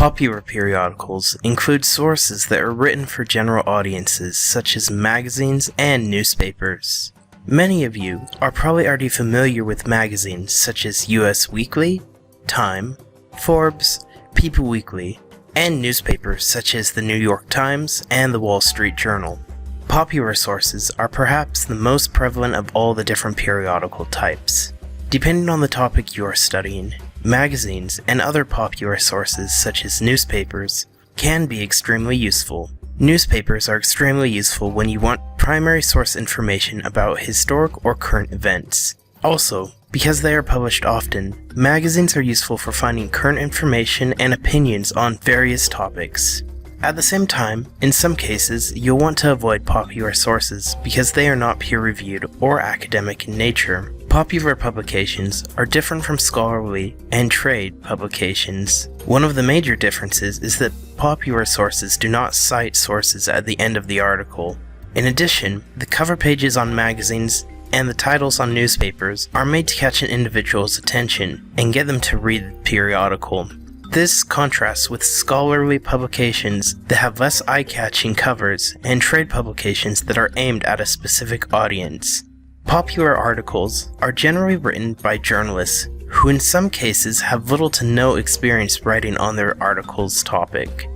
Popular periodicals include sources that are written for general audiences such as magazines and newspapers. Many of you are probably already familiar with magazines such as US Weekly, Time, Forbes, People Weekly, and newspapers such as the New York Times and the Wall Street Journal. Popular sources are perhaps the most prevalent of all the different periodical types. Depending on the topic you are studying, magazines and other popular sources such as newspapers can be extremely useful. Newspapers are extremely useful when you want primary source information about historic or current events. Also, because they are published often, magazines are useful for finding current information and opinions on various topics. At the same time, in some cases, you'll want to avoid popular sources because they are not peer-reviewed or academic in nature. Popular publications are different from scholarly and trade publications. One of the major differences is that popular sources do not cite sources at the end of the article. In addition, the cover pages on magazines and the titles on newspapers are made to catch an individual's attention and get them to read the periodical. This contrasts with scholarly publications that have less eye-catching covers and trade publications that are aimed at a specific audience. Popular articles are generally written by journalists who in some cases have little to no experience writing on their article's topic.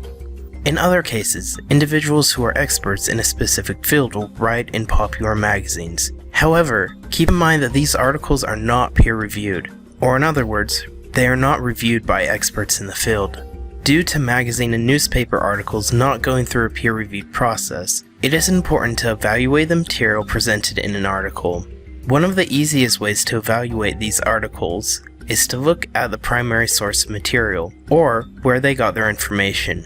In other cases, individuals who are experts in a specific field will write in popular magazines. However, keep in mind that these articles are not peer-reviewed, or in other words, they are not reviewed by experts in the field. Due to magazine and newspaper articles not going through a peer-reviewed process, it is important to evaluate the material presented in an article. One of the easiest ways to evaluate these articles is to look at the primary source of material, or where they got their information.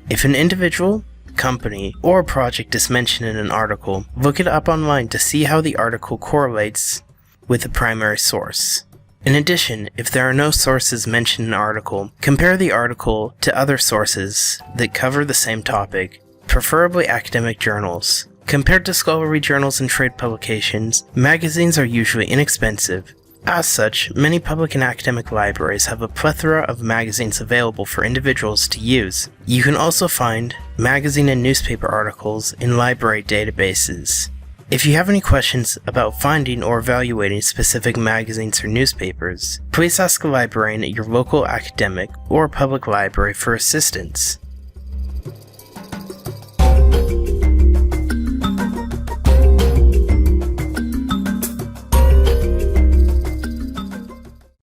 If an individual, company, or project is mentioned in an article, look it up online to see how the article correlates with the primary source. In addition, if there are no sources mentioned in an article, compare the article to other sources that cover the same topic, preferably academic journals. Compared to scholarly journals and trade publications, magazines are usually inexpensive. As such, many public and academic libraries have a plethora of magazines available for individuals to use. You can also find magazine and newspaper articles in library databases. If you have any questions about finding or evaluating specific magazines or newspapers, please ask a librarian at your local academic or public library for assistance.